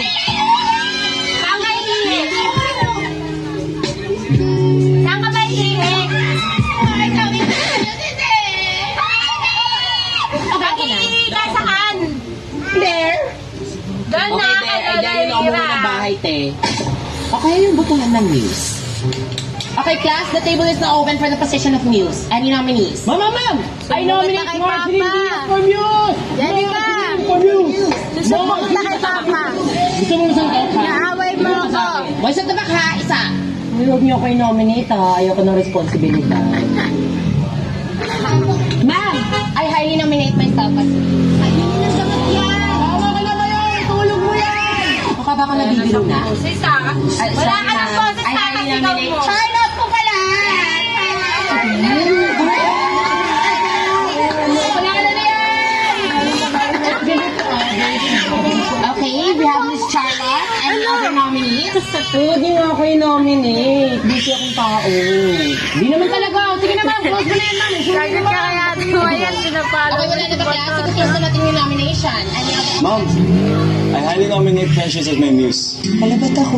Saan ka ihihi? Saan ka ba ihihi? Mag-ihihi ka saan? There. Doon na, Okay, te. Ay, dahil ako muna ng bahay, te. Okay, yung butuhan ng news. Okay, class, the table is now open for the position of news. Any nominees? Ma'am! I nominate kay Marceline Papa. Diaz for Muse! Dali ka! For Muse! Susumbong kita kay Papa. Gusto mo sa top, ha? Naaway mo ako. Boys at the back, ha? Isa. Huwag niyo ako i-nominate, ha? Ayoko ng responsibilidad. Ma'am, I highly nominate myself as Ay, hindi na sagot yan. Tama ka na ba yan? Tulog mo yan! Mukha ba ako nabibilo na? Sisa. Wala ka ng boses I sa highly kasigaw nominate mo. Charlotte po pala! Wala ka na na yan! Okay, we have Miss Charlotte and other nominees. Huwag niyo ako i-nominate. Busy akong tao. Hindi naman talaga. Sige na, ma'am. Close mo na yan, ma'am. Sagot ka kaya mo. Ayan, pinapalo. Okay, wala na ba class? Ito close na natin yung nomination. Any other Ma'am, I highly nominate Precious as my muse. Kalabat ako.